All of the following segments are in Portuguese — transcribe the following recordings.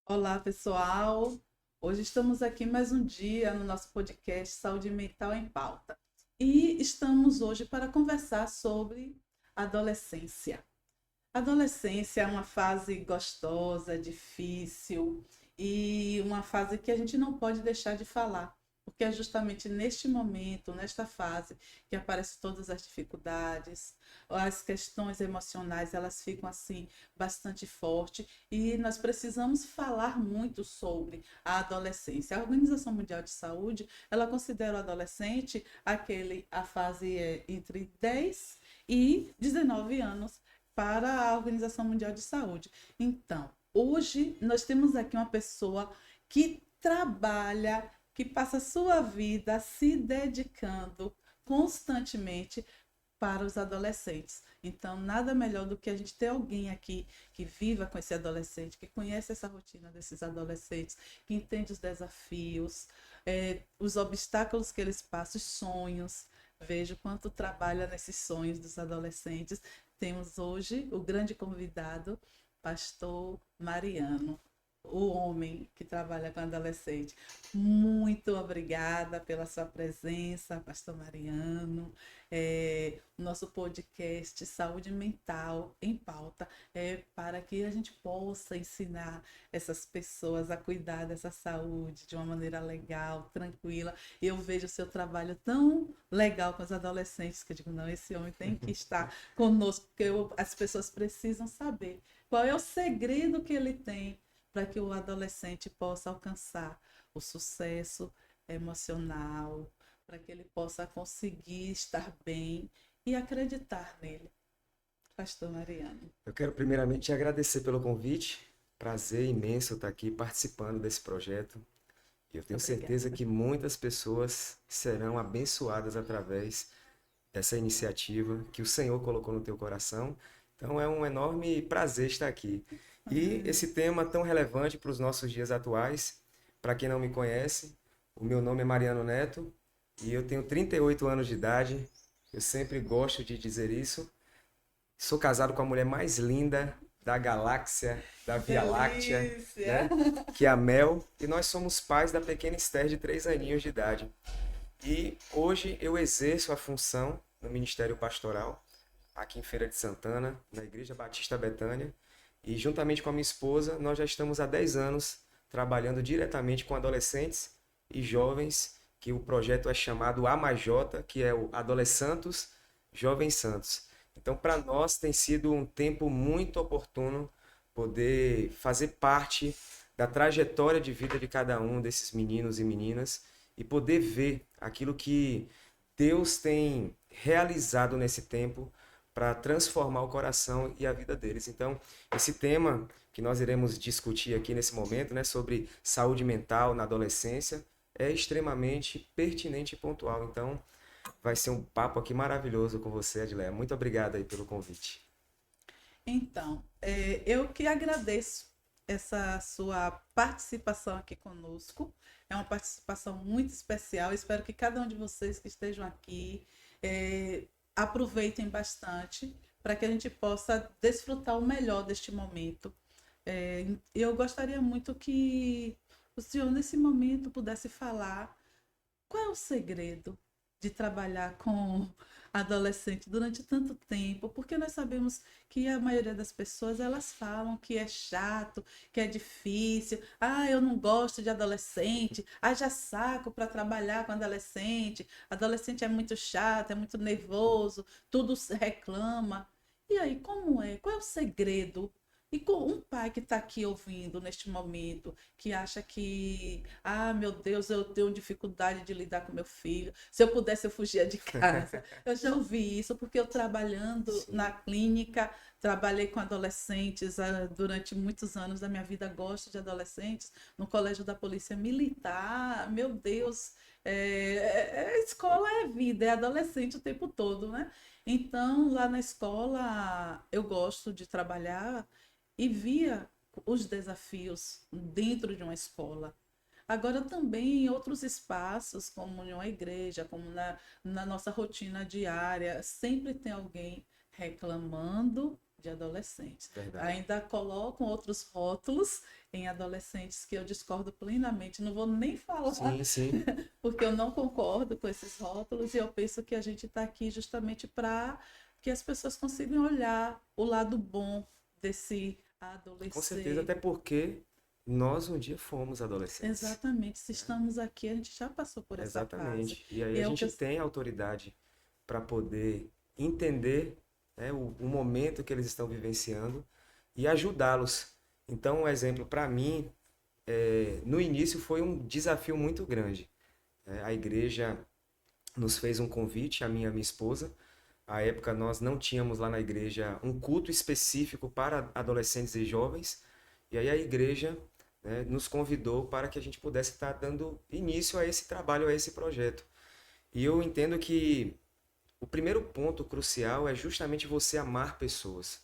Olá, pessoal. Hoje estamos aqui mais um dia no nosso podcast Saúde Mental em Pauta. E estamos hoje para conversar sobre adolescência. Adolescência é uma fase gostosa, difícil e uma fase que a gente não pode deixar de falar, porque é justamente neste momento, nesta fase, que aparecem todas as dificuldades, as questões emocionais, elas ficam assim bastante fortes e nós precisamos falar muito sobre a adolescência. A Organização Mundial de Saúde, ela considera o adolescente a fase entre 10 e 19 anos para a Organização Mundial de Saúde. Então, hoje nós temos aqui uma pessoa que trabalha, que passa a sua vida se dedicando constantemente para os adolescentes. Então, nada melhor do que a gente ter alguém aqui que viva com esse adolescente, que conhece essa rotina desses adolescentes, que entende os desafios, os obstáculos que eles passam, os sonhos. Vejo quanto trabalha nesses sonhos dos adolescentes. Temos hoje o grande convidado, pastor Mariano, o homem que trabalha com adolescente. Muito obrigada pela sua presença, pastor Mariano. O nosso podcast Saúde Mental em Pauta é para que a gente possa ensinar essas pessoas a cuidar dessa saúde de uma maneira legal, tranquila. Eu vejo o seu trabalho tão legal com os adolescentes que eu digo, não, esse homem tem que estar conosco, porque as pessoas precisam saber qual é o segredo que ele tem para que o adolescente possa alcançar o sucesso emocional, para que ele possa conseguir estar bem e acreditar nele. Pastor Mariano. Eu quero primeiramente te agradecer pelo convite. Prazer imenso estar aqui participando desse projeto. E eu tenho certeza Obrigada. que muitas pessoas serão abençoadas através dessa iniciativa que o Senhor colocou no teu coração. Então é um enorme prazer estar aqui. E esse tema tão relevante para os nossos dias atuais, para quem não me conhece, o meu nome é Mariano Neto e eu tenho 38 anos de idade. Eu sempre gosto de dizer isso. Sou casado com a mulher mais linda da galáxia, da Que Via Láctea, delícia! né? Que é a Mel. E nós somos pais da pequena Esther de 3 aninhos de idade. E hoje eu exerço a função no Ministério Pastoral, aqui em Feira de Santana, na Igreja Batista Betânia. E juntamente com a minha esposa, nós já estamos há 10 anos trabalhando diretamente com adolescentes e jovens, que o projeto é chamado AMAJota, que é o Adolescentes Jovens Santos. Então, para nós tem sido um tempo muito oportuno poder fazer parte da trajetória de vida de cada um desses meninos e meninas e poder ver aquilo que Deus tem realizado nesse tempo para transformar o coração e a vida deles. Então, esse tema que nós iremos discutir aqui nesse momento, né, sobre saúde mental na adolescência, é extremamente pertinente e pontual. Então, vai ser um papo aqui maravilhoso com você, Adileia. Muito obrigado aí pelo convite. Então, eu que agradeço essa sua participação aqui conosco. É uma participação muito especial. Espero que cada um de vocês que estejam aqui aproveitem bastante para que a gente possa desfrutar o melhor deste momento. Eu gostaria muito que o senhor, nesse momento, pudesse falar qual é o segredo de trabalhar com adolescente durante tanto tempo? Porque nós sabemos que a maioria das pessoas elas falam que é chato, que é difícil. Ah, eu não gosto de adolescente. Ah, já saco para trabalhar com adolescente. Adolescente é muito chato, é muito nervoso, tudo se reclama. E aí, como é? Qual é o segredo? E com um pai que está aqui ouvindo neste momento, que acha que, ah, meu Deus, eu tenho dificuldade de lidar com meu filho. Se eu pudesse, eu fugia de casa. Eu já ouvi isso porque eu trabalhando na Sim. clínica, trabalhei com adolescentes durante muitos anos da minha vida, gosto de adolescentes, no colégio da Polícia Militar. Meu Deus, escola é vida, é adolescente o tempo todo, né? Então, lá na escola, eu gosto de trabalhar e via os desafios dentro de uma escola. Agora também em outros espaços, como em uma igreja, como na nossa rotina diária, sempre tem alguém reclamando de adolescentes. Verdade. Ainda colocam outros rótulos em adolescentes que eu discordo plenamente. Não vou nem falar, Sim, sim. porque eu não concordo com esses rótulos e eu penso que a gente está aqui justamente para que as pessoas consigam olhar o lado bom desse Com certeza, adolescente. até porque nós um dia fomos adolescentes. Exatamente. Se estamos aqui, a gente já passou por essa fase. Exatamente. E aí E a é o que gente tem autoridade para poder entender, né, o momento que eles estão vivenciando e ajudá-los. Então, um exemplo para mim, no início foi um desafio muito grande. A igreja nos fez um convite, a minha e a minha esposa. À época, nós não tínhamos lá na igreja um culto específico para adolescentes e jovens. E aí a igreja, né, nos convidou para que a gente pudesse estar dando início a esse trabalho, a esse projeto. E eu entendo que o primeiro ponto crucial é justamente você amar pessoas.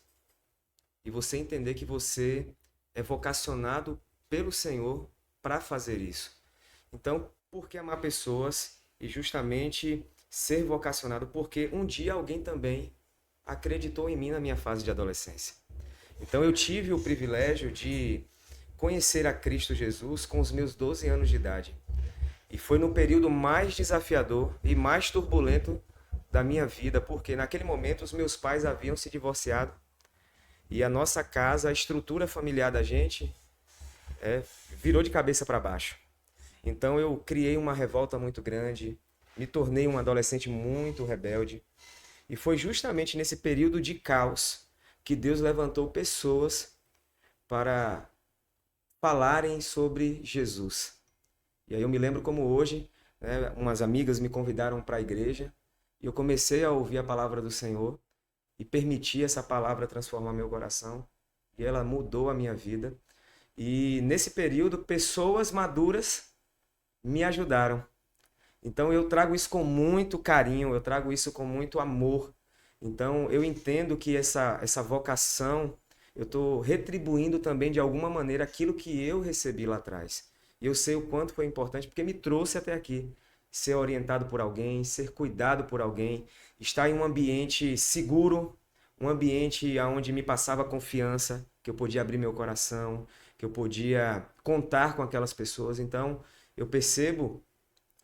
E você entender que você é vocacionado pelo Senhor para fazer isso. Então, por que amar pessoas e justamente ser vocacionado? Porque um dia alguém também acreditou em mim na minha fase de adolescência. Então, eu tive o privilégio de conhecer a Cristo Jesus com os meus 12 anos de idade. E foi no período mais desafiador e mais turbulento da minha vida, porque naquele momento os meus pais haviam se divorciado e a nossa casa, a estrutura familiar da gente, virou de cabeça para baixo. Então eu criei uma revolta muito grande, me tornei um adolescente muito rebelde. E foi justamente nesse período de caos que Deus levantou pessoas para falarem sobre Jesus. E aí eu me lembro como hoje, né, umas amigas me convidaram para a igreja e eu comecei a ouvir a palavra do Senhor e permiti essa palavra transformar meu coração. E ela mudou a minha vida. E nesse período, pessoas maduras me ajudaram. Então eu trago isso com muito carinho, eu trago isso com muito amor. Então eu entendo que essa vocação, eu estou retribuindo também de alguma maneira aquilo que eu recebi lá atrás. E eu sei o quanto foi importante porque me trouxe até aqui. Ser orientado por alguém, ser cuidado por alguém, estar em um ambiente seguro, um ambiente onde me passava confiança, que eu podia abrir meu coração, que eu podia contar com aquelas pessoas. Então eu percebo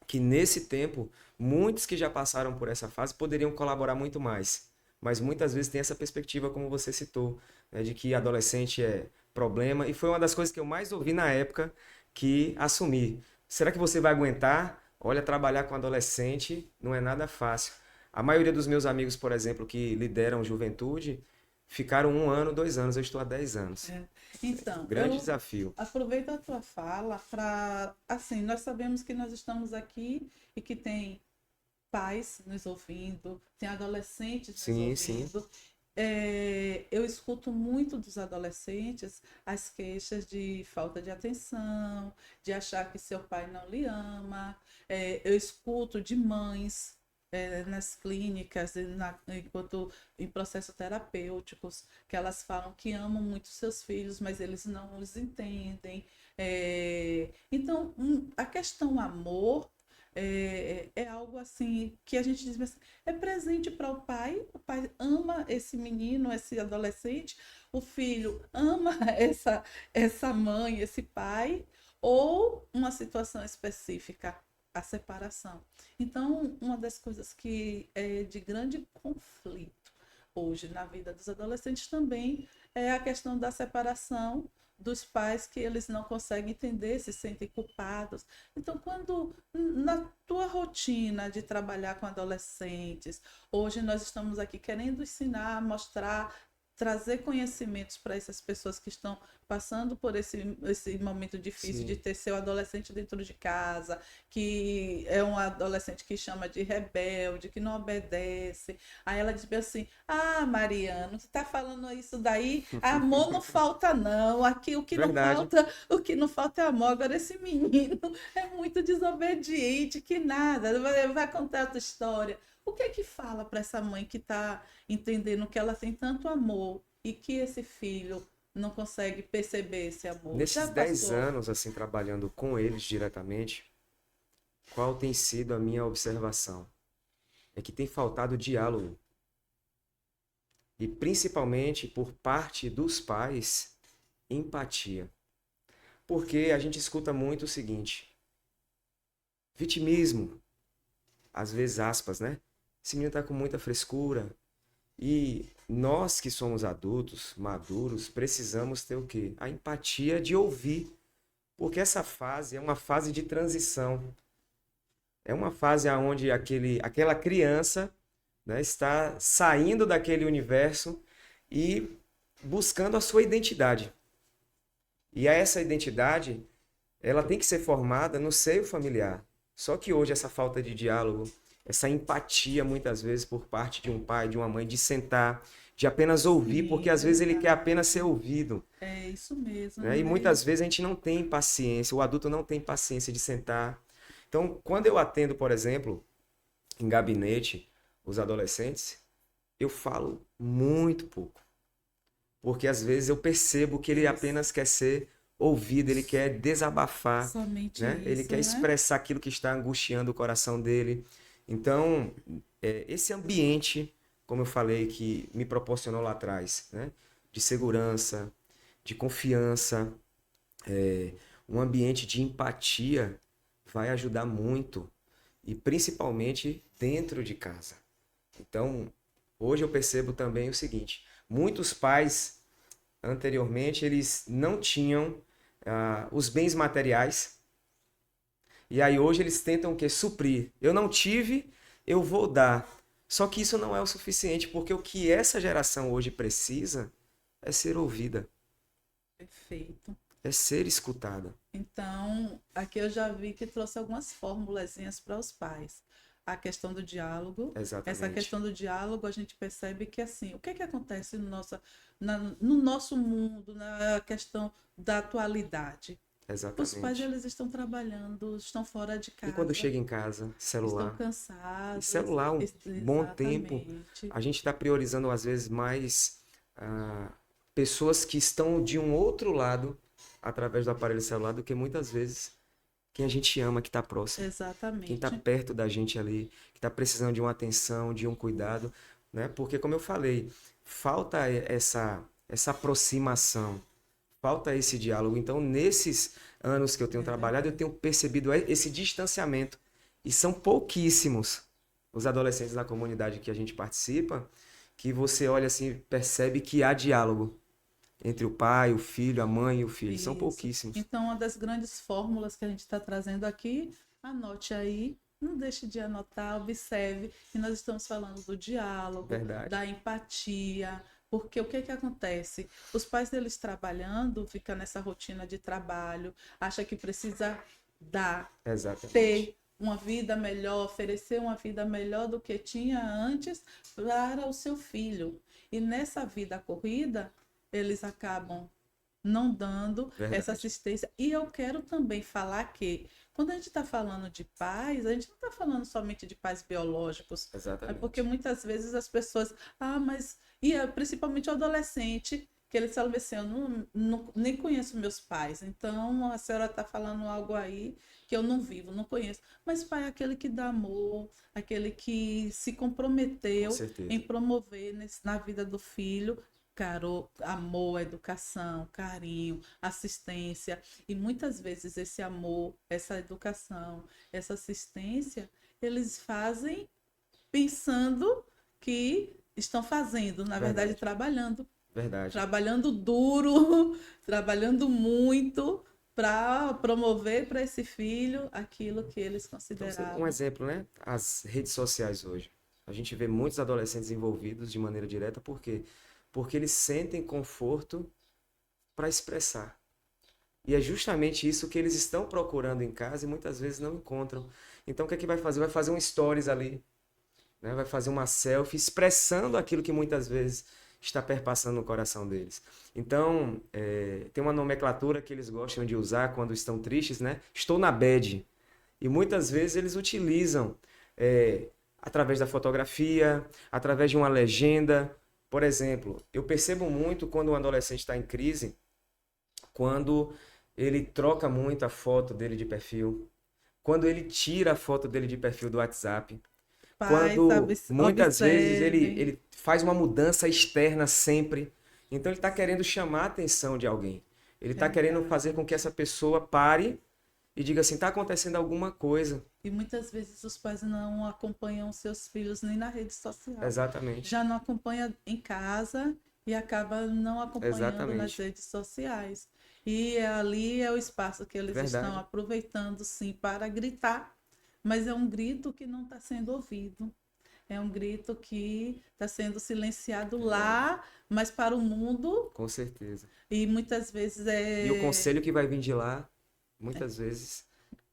que nesse tempo, muitos que já passaram por essa fase poderiam colaborar muito mais. Mas muitas vezes tem essa perspectiva, como você citou, né, de que adolescente é problema. E foi uma das coisas que eu mais ouvi na época que assumi. Será que você vai aguentar? Olha, trabalhar com adolescente não é nada fácil. A maioria dos meus amigos, por exemplo, que lideram juventude, ficaram 1 ano, 2 anos. Eu estou há 10 anos. Então, Grande eu desafio. aproveito a tua fala para, assim, nós sabemos que nós estamos aqui e que tem pais nos ouvindo, tem adolescentes nos Sim, sim. ouvindo. Eu escuto muito dos adolescentes as queixas de falta de atenção, de achar que seu pai não lhe ama. Eu escuto de mães nas clínicas, enquanto em processos terapêuticos, que elas falam que amam muito seus filhos, mas eles não os entendem. Então, a questão amor é algo assim que a gente diz assim, é presente para o pai ama esse menino, esse adolescente, o filho ama essa mãe, esse pai, ou uma situação específica, a separação. Então, uma das coisas que é de grande conflito hoje na vida dos adolescentes também é a questão da separação dos pais, que eles não conseguem entender, se sentem culpados. Então, quando na tua rotina de trabalhar com adolescentes, hoje nós estamos aqui querendo ensinar, mostrar, trazer conhecimentos para essas pessoas que estão passando por esse momento difícil Sim. de ter seu adolescente dentro de casa, que é um adolescente que chama de rebelde, que não obedece. Aí ela diz assim: ah, Mariano, tu tá falando isso daí? Amor não falta, não. Aqui Verdade. o que não falta é amor. Agora esse menino é muito desobediente, que nada, vai contar outra história. O que é que fala para essa mãe que está entendendo que ela tem tanto amor e que esse filho não consegue perceber esse amor? Já Nesses 10 passou? anos, assim, trabalhando com eles diretamente, qual tem sido a minha observação? É que tem faltado diálogo. e principalmente por parte dos pais, empatia. Porque a gente escuta muito o seguinte: vitimismo, às vezes aspas, né? Esse menino tá com muita frescura. E nós que somos adultos, maduros, precisamos ter o quê? A empatia de ouvir. Porque essa fase é uma fase de transição. É uma fase onde aquela criança, né, está saindo daquele universo e buscando a sua identidade. E essa identidade, ela tem que ser formada no seio familiar. Só que hoje essa falta de diálogo, essa empatia muitas vezes por parte de um pai, de uma mãe, de sentar, de apenas ouvir, porque Sim, às vezes ele quer verdade. apenas ser ouvido, É isso mesmo, né? E né? muitas vezes a gente não tem paciência, o adulto não tem paciência de sentar. Então, quando eu atendo, por exemplo, em gabinete, os adolescentes, eu falo muito pouco. Porque às vezes eu percebo que ele Isso. apenas quer ser ouvido, ele quer desabafar, Somente né? Ele isso, quer né? expressar aquilo que está angustiando o coração dele. Então, esse ambiente, como eu falei, que me proporcionou lá atrás, né? De segurança, de confiança, um ambiente de empatia vai ajudar muito, e principalmente dentro de casa. Então, hoje eu percebo também o seguinte: muitos pais anteriormente eles não tinham os bens materiais, e aí hoje eles tentam o quê? Suprir. Eu não tive, eu vou dar. Só que isso não é o suficiente, porque o que essa geração hoje precisa é ser ouvida, Perfeito. é ser escutada. Então, aqui eu já vi que trouxe algumas formulazinhas para os pais. A questão do diálogo. Essa Exatamente. questão do diálogo, a gente percebe que, assim, o que é que acontece no nosso mundo, na questão da atualidade? Os pais, Exatamente. eles estão trabalhando, estão fora de E quando casa, chega em casa, estão celular. E cansados. celular, um bom tempo, Exatamente. a gente está priorizando às vezes mais ah, pessoas que estão de um outro lado através do aparelho celular do que muitas vezes quem a gente ama, que está próximo, quem está Exatamente. perto da gente ali, que está precisando de uma atenção, de um cuidado, né? Porque como eu falei, falta essa aproximação, falta esse diálogo. Então, nesses anos que eu tenho É trabalhado, eu verdade. tenho percebido esse distanciamento. E são pouquíssimos os adolescentes da comunidade que a gente participa, que você olha assim, percebe que há diálogo entre o pai, o filho, a mãe e o filho. São Isso. pouquíssimos. Então, uma das grandes fórmulas que a gente está trazendo aqui, anote aí, não deixe de anotar, observe que nós estamos falando do diálogo, Verdade. da empatia, porque o que que acontece? Os pais deles trabalhando, fica nessa rotina de trabalho, acha que precisa dar, Exatamente. ter uma vida melhor, oferecer uma vida melhor do que tinha antes para o seu filho. E nessa vida corrida, eles acabam não dando essa Verdade. assistência. E eu quero também falar que, quando a gente está falando de pais, a gente não está falando somente de pais biológicos, é porque Exatamente. muitas vezes as pessoas, mas, principalmente o adolescente, que ele fala assim, eu nem conheço meus pais, então a senhora está falando algo aí que eu não vivo, não conheço. Mas pai é aquele que dá amor, aquele que se Com comprometeu em certeza. promover na vida do filho amor, educação, carinho, assistência. E muitas vezes esse amor, essa educação, essa assistência, eles fazem pensando que estão fazendo, na verdade, Verdade. Verdade. trabalhando duro, trabalhando muito para promover para esse filho aquilo que eles Então, um consideravam. exemplo, né? As redes sociais hoje. A gente vê muitos adolescentes envolvidos de maneira direta, por quê? Porque eles sentem conforto para expressar. E é justamente isso que eles estão procurando em casa e muitas vezes não encontram. Então, o que é que vai fazer? Vai fazer um stories ali, né? Vai fazer uma selfie expressando aquilo que muitas vezes está perpassando no coração deles. Então, tem uma nomenclatura que eles gostam de usar quando estão tristes, né? Estou na bad. E muitas vezes eles utilizam é, através da fotografia, através de uma legenda. Por exemplo, eu percebo muito quando um adolescente está em crise, quando ele troca muito a foto dele de perfil, quando ele tira a foto dele de perfil do WhatsApp. pais quando muitas vezes observem. ele faz uma mudança externa sempre. Então ele está querendo chamar a atenção de alguém. Ele está querendo Verdade. fazer com que essa pessoa pare e diga assim, está acontecendo alguma coisa. E muitas vezes os pais não acompanham seus filhos nem na rede social. Exatamente. Já não acompanha em casa e acaba não acompanhando nas Exatamente. redes sociais. E ali é o espaço que eles estão Verdade. aproveitando, sim, para gritar, mas é um grito que não está sendo ouvido. É um grito que está sendo silenciado lá, mas para o mundo, Com certeza. e muitas vezes E o é. conselho que vai vir de lá, muitas vezes,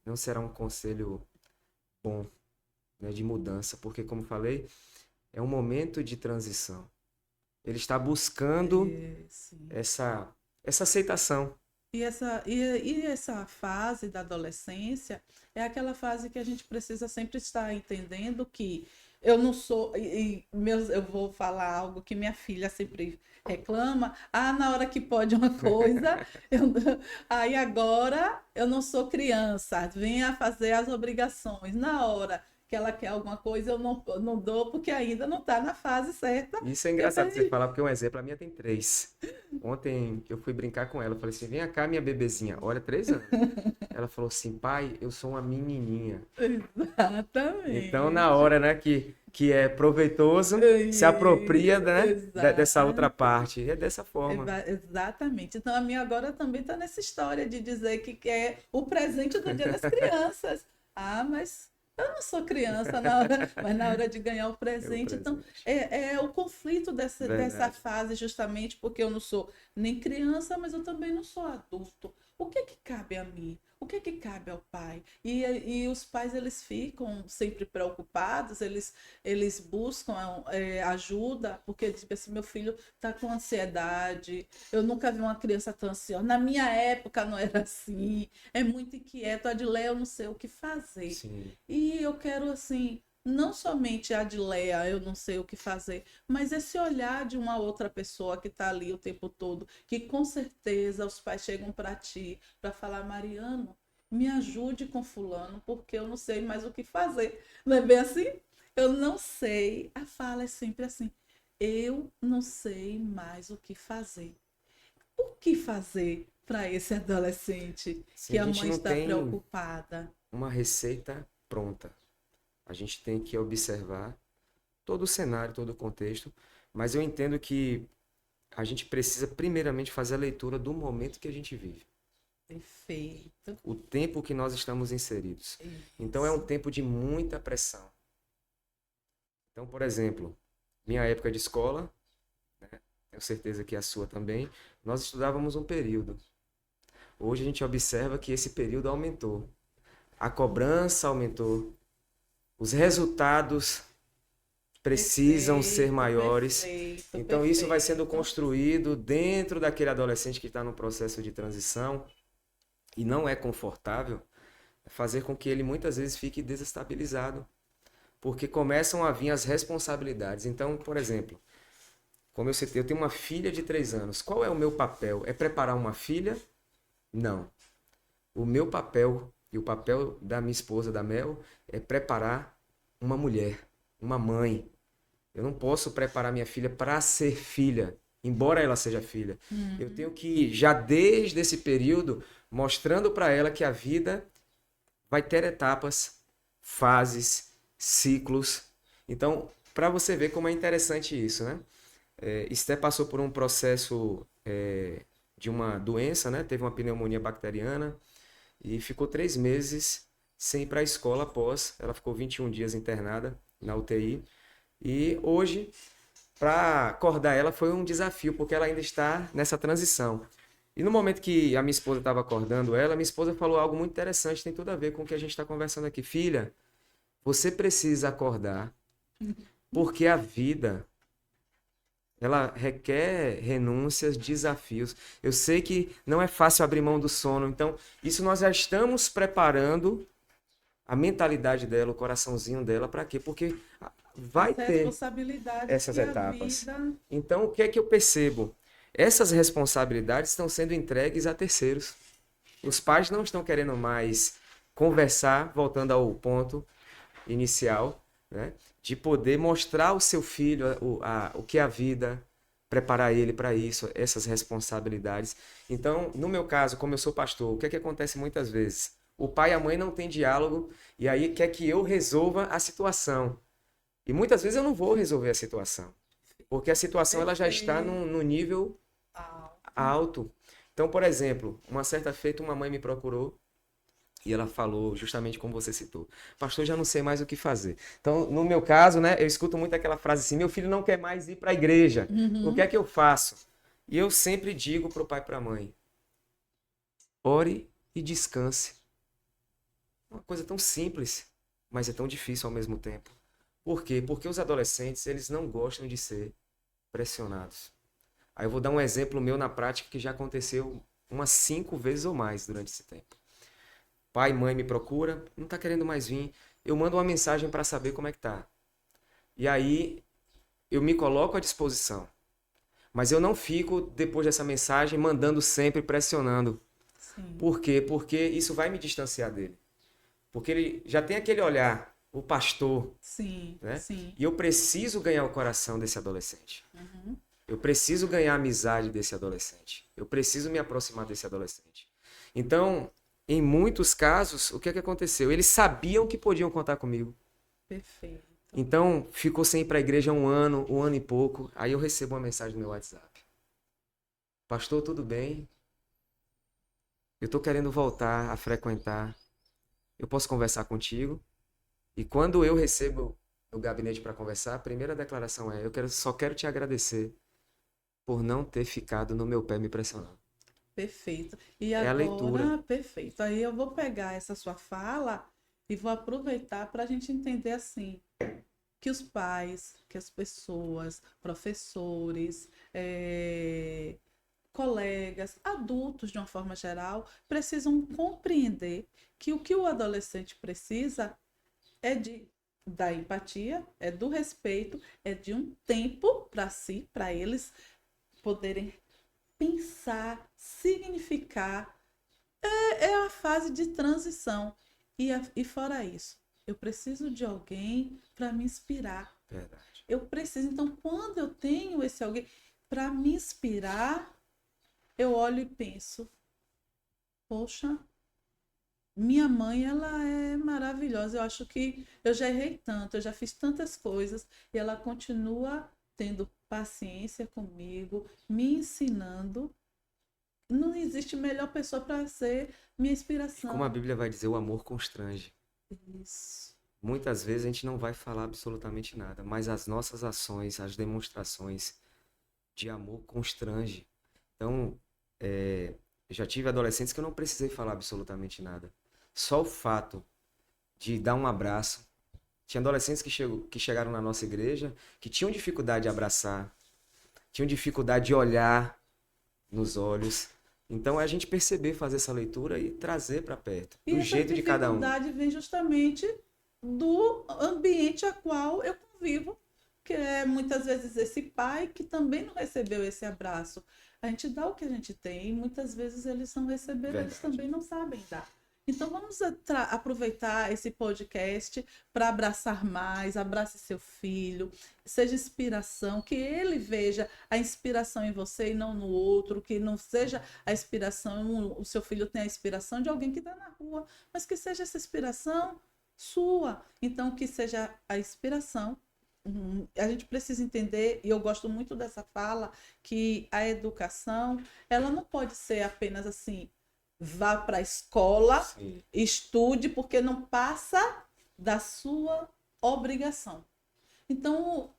não será um conselho bom, né, de mudança, porque, como falei, é um momento de transição. Ele está buscando Sim. essa aceitação. E essa fase da adolescência é aquela fase que a gente precisa sempre estar entendendo que eu não sou. Eu vou falar algo que minha filha sempre reclama. Ah, na hora que pode uma coisa, eu, aí agora eu não sou criança, venha fazer as obrigações. Na hora que ela quer alguma coisa, eu não dou, porque ainda não está na fase certa. Isso é Eu engraçado você falei, falar, porque um exemplo, a minha tem 3. Ontem eu fui brincar com ela, eu falei assim, vem cá, minha bebezinha, olha, 3 anos. Ela falou assim, pai, eu sou uma menininha. Então, na exatamente. hora, né, que é proveitoso, se apropria, né, dessa outra Exato. parte. E é dessa forma. Exatamente. Então, a minha agora também está nessa história de dizer que quer o presente do Dia das Crianças. Ah, mas eu não sou criança na hora, mas na hora de ganhar o É o presente. Então, presente. é o conflito dessa Verdade. fase, justamente porque eu não sou nem criança, mas eu também não sou adulto. O que é que cabe a mim? O que é que cabe ao pai? E os pais, eles ficam sempre preocupados, eles buscam ajuda, porque tipo assim, meu filho está com ansiedade, eu nunca vi uma criança tão ansiosa. Na minha época não era assim, é muito inquieto, Adileia, eu não sei o que fazer. Sim. E eu quero, assim, não somente a Adileia, eu não sei o que fazer, mas esse olhar de uma outra pessoa que está ali o tempo todo, que com certeza os pais chegam para ti para falar, Mariano, me ajude com fulano, porque eu não sei mais o que fazer. Não é bem assim? Eu não sei. A fala é sempre assim. Eu não sei mais o que fazer. O que fazer para esse adolescente Sim, que a a gente mãe não está tem preocupada? uma receita pronta. A gente tem que observar todo o cenário, todo o contexto, mas eu entendo que a gente precisa primeiramente fazer a leitura do momento que a gente vive, Perfeito. o tempo que nós estamos inseridos. Então é um Isso. tempo de muita pressão. Então, por exemplo, minha época de escola, tenho certeza que a sua também, nós estudávamos um período. Hoje a gente observa que esse período aumentou. A cobrança aumentou, os resultados precisam ser Perfeito, maiores. perfeito, Então, isso vai sendo perfeito. construído dentro daquele adolescente que está no processo de transição e não é confortável, fazer com que ele muitas vezes fique desestabilizado, porque começam a vir as responsabilidades. Então, por exemplo, como eu citei, eu tenho uma filha de 3 anos. Qual é o meu papel? É preparar uma filha? Não. O meu papel e o papel da minha esposa, da Mel, é preparar uma mulher, uma mãe. Eu não posso preparar minha filha para ser filha, embora ela seja filha. Eu Uhum. tenho que, já desde esse período, mostrando para ela que a vida vai ter etapas, fases, ciclos. Então, para você ver como é interessante isso, né? Esté passou por um processo de uma doença, né? Teve uma pneumonia bacteriana e ficou 3 meses sem ir para a escola após. Ela ficou 21 dias internada na UTI. E hoje, para acordar ela foi um desafio, porque ela ainda está nessa transição. E no momento que a minha esposa estava acordando ela, minha esposa falou algo muito interessante, tem tudo a ver com o que a gente está conversando aqui. Filha, você precisa acordar, porque a vida, ela requer renúncias, desafios. Eu sei que não é fácil abrir mão do sono, então isso nós já estamos preparando a mentalidade dela, o coraçãozinho dela, para quê? Porque vai As ter responsabilidades essas que a etapas. vida. Então, o que é que eu percebo? Essas responsabilidades estão sendo entregues a terceiros. Os pais não estão querendo mais conversar, voltando ao ponto inicial, né? de poder mostrar ao seu filho o que é a vida, preparar ele para isso, essas responsabilidades. Então, no meu caso, como eu sou pastor, o que é que acontece muitas vezes? O pai e a mãe não têm diálogo e aí quer que eu resolva a situação. E muitas vezes eu não vou resolver a situação, porque a situação ela já está num nível alto. Então, por exemplo, uma certa feita uma mãe me procurou e ela falou justamente como você citou: pastor, já não sei mais o que fazer. Então, no meu caso, né, eu escuto muito aquela frase assim: meu filho não quer mais ir para a igreja. O que é que eu faço? E eu sempre digo para o pai e para a mãe: ore e descanse. Uma coisa tão simples, mas é tão difícil ao mesmo tempo. Por quê? Porque os adolescentes, eles não gostam de ser pressionados. Aí eu vou dar um exemplo meu na prática que já aconteceu umas 5 vezes ou mais durante esse tempo. Pai, mãe me procura, não tá querendo mais vir. Eu mando uma mensagem para saber como é que tá. E aí eu me coloco à disposição. Mas eu não fico, depois dessa mensagem, mandando sempre, pressionando. Sim. Por quê? Porque isso vai me distanciar dele. Porque ele já tem aquele olhar, o pastor, Sim, né? sim. E eu preciso ganhar o coração desse adolescente. Eu preciso ganhar a amizade desse adolescente. Eu preciso me aproximar desse adolescente. Então, em muitos casos, o que é que aconteceu? Eles sabiam que podiam contar comigo. Perfeito. Então, ficou sem ir para a igreja um ano e pouco. Aí eu recebo uma mensagem no meu WhatsApp: pastor, tudo bem? Eu estou querendo voltar a frequentar. Eu posso conversar contigo? E quando eu recebo no gabinete para conversar, a primeira declaração é: só quero te agradecer por não ter ficado no meu pé me pressionando. Perfeito. E É a leitura. agora, perfeito. Aí eu vou pegar essa sua fala e vou aproveitar para a gente entender assim, que os pais, que as pessoas, professores, colegas, adultos de uma forma geral, precisam compreender que o adolescente precisa é da empatia, é do respeito, é de um tempo para si, para eles poderem pensar, significar. É a fase de transição. E fora isso, eu preciso de alguém para me inspirar. Verdade. Eu preciso. Então, quando eu tenho esse alguém para me inspirar, eu olho e penso: poxa, minha mãe, ela é maravilhosa. Eu acho que eu já errei tanto, eu já fiz tantas coisas e ela continua tendo paciência comigo, me ensinando. Não existe melhor pessoa para ser minha E como a inspiração. Bíblia vai dizer, o amor constrange. Isso. Muitas vezes a gente não vai falar absolutamente nada, mas as nossas ações, as demonstrações de amor constrange. Então, eu já tive adolescentes que eu não precisei falar absolutamente nada. Só o fato de dar um abraço. Tinha adolescentes que chegaram na nossa igreja que tinham dificuldade de abraçar, tinham dificuldade de olhar nos olhos. Então, é a gente perceber, fazer essa leitura e trazer para perto, E do essa jeito de cada um. dificuldade vem justamente do ambiente a qual eu convivo, que é muitas vezes esse pai que também não recebeu esse abraço. A gente dá o que a gente tem e muitas vezes eles não receberam, eles Verdade. também não sabem dar. Então vamos aproveitar esse podcast para abraçar mais, abrace seu filho, seja inspiração, que ele veja a inspiração em você e não no outro, que não seja a inspiração, o seu filho tenha a inspiração de alguém que está na rua, mas que seja essa inspiração sua. Então, que seja a inspiração. A gente precisa entender, e eu gosto muito dessa fala, que a educação, ela não pode ser apenas assim, vá para a escola, Sim. estude, porque não passa da sua obrigação. Então,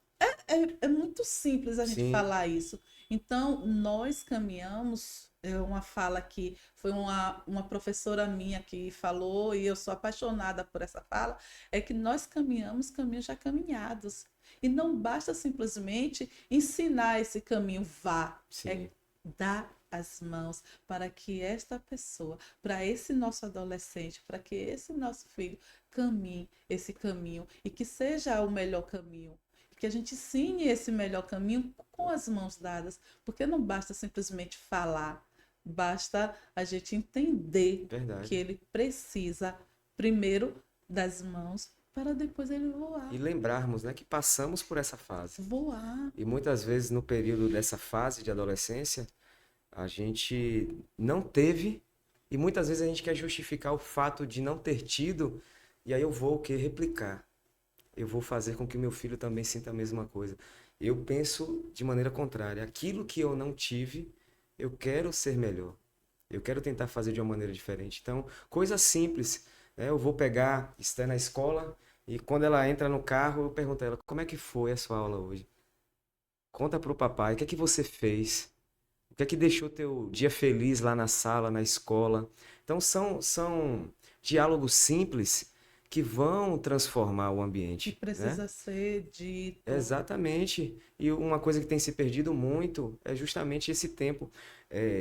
é muito simples a gente Sim. falar isso. Então, nós caminhamos, é uma fala que foi uma professora minha que falou, e eu sou apaixonada por essa fala, é que nós caminhamos caminhos já caminhados. E não basta simplesmente ensinar esse caminho, vá. É Sim. dar as mãos para que esta pessoa, para esse nosso adolescente, para que esse nosso filho caminhe esse caminho e que seja o melhor caminho. Que a gente ensine esse melhor caminho com as mãos dadas, porque não basta simplesmente falar, basta a gente entender que Verdade. ele precisa, primeiro, das mãos para depois ele voar. E lembrarmos, né, que passamos por essa fase. Voar. E muitas vezes no período dessa fase de adolescência, a gente não teve, e muitas vezes a gente quer justificar o fato de não ter tido, e aí eu vou o quê? Replicar. Eu vou fazer com que meu filho também sinta a mesma coisa. Eu penso de maneira contrária. Aquilo que eu não tive, eu quero ser melhor. Eu quero tentar fazer de uma maneira diferente. Então, coisa simples, né? Eu vou pegar, está na escola, e quando ela entra no carro, eu pergunto a ela, como é que foi a sua aula hoje? Conta para o papai, o que é que você fez? O que é que deixou teu dia feliz lá na sala, na escola? Então, são diálogos simples que vão transformar o Que ambiente, né? precisa ser dito. Exatamente. E uma coisa que tem se perdido muito é justamente esse tempo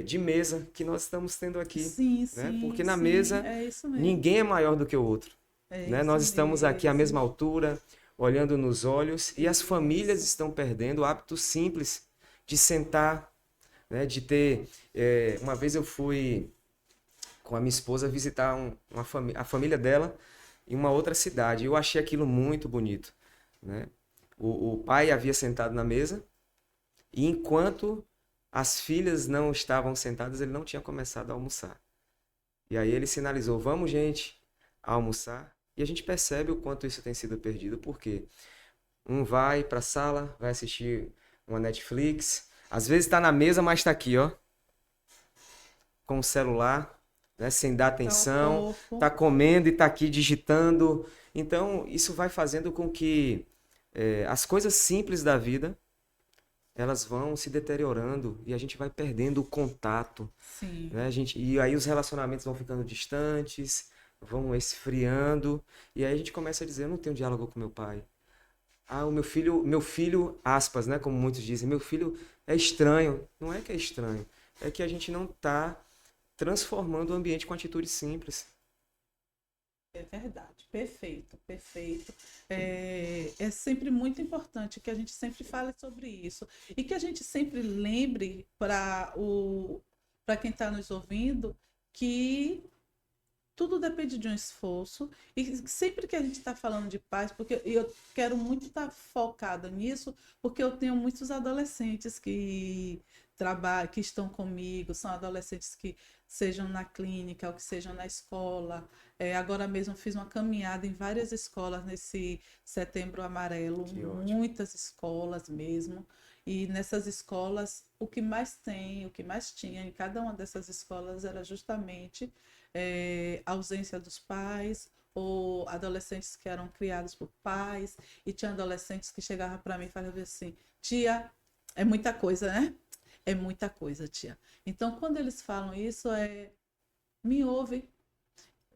de mesa que nós estamos tendo aqui, Sim, né? sim, Porque na sim, mesa é isso mesmo. ninguém é maior do que o outro, É né? isso Nós estamos aqui à mesmo. mesma altura, olhando nos olhos, e as famílias Isso. estão perdendo hábitos simples de sentar, né? De ter. Uma vez eu fui com a minha esposa visitar a família dela em uma outra cidade. Eu achei aquilo muito bonito, né? O pai havia sentado na mesa e enquanto as filhas não estavam sentadas, ele não tinha começado a almoçar. E aí ele sinalizou: vamos, gente, almoçar. E a gente percebe o quanto isso tem sido perdido, porque um vai para a sala, vai assistir uma Netflix, às vezes está na mesa, mas está aqui, ó, com o celular, né, sem dar Tá o atenção, corpo. tá comendo e tá aqui digitando. Então, isso vai fazendo com que as coisas simples da vida elas vão se deteriorando e a gente vai perdendo o contato, Sim. né? E aí os relacionamentos vão ficando distantes, vão esfriando, e aí a gente começa a dizer, eu não tenho diálogo com meu pai. Ah, meu filho, aspas, né, como muitos dizem, meu filho é estranho. Não é que é estranho, é que a gente não está transformando o ambiente com atitudes simples. É verdade, perfeito, perfeito. É sempre muito importante que a gente sempre fale sobre isso e que a gente sempre lembre para quem está nos ouvindo que tudo depende de um esforço e sempre que a gente está falando de paz, porque eu quero muito estar focada nisso, porque eu tenho muitos adolescentes que trabalham, que estão comigo, são adolescentes que sejam na clínica ou que sejam na escola. Agora mesmo fiz uma caminhada em várias escolas nesse Setembro Amarelo, Que ótimo. muitas escolas mesmo. E nessas escolas, o que mais tem, o que mais tinha em cada uma dessas escolas era justamente ausência dos pais ou adolescentes que eram criados por pais e tinha adolescentes que chegavam para mim e falavam assim, tia, é muita coisa, né? É muita coisa, tia. Então, quando eles falam isso, me ouve,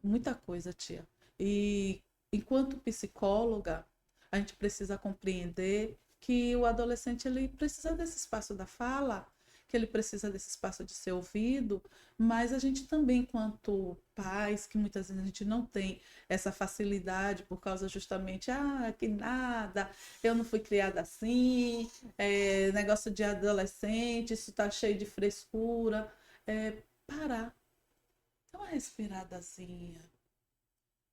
muita coisa, tia. E enquanto psicóloga, a gente precisa compreender que o adolescente ele precisa desse espaço da fala, que ele precisa desse espaço de ser ouvido, mas a gente também, enquanto pais, que muitas vezes a gente não tem essa facilidade por causa justamente, que nada, eu não fui criada assim, negócio de adolescente, isso está cheio de frescura, parar, dá uma respiradazinha,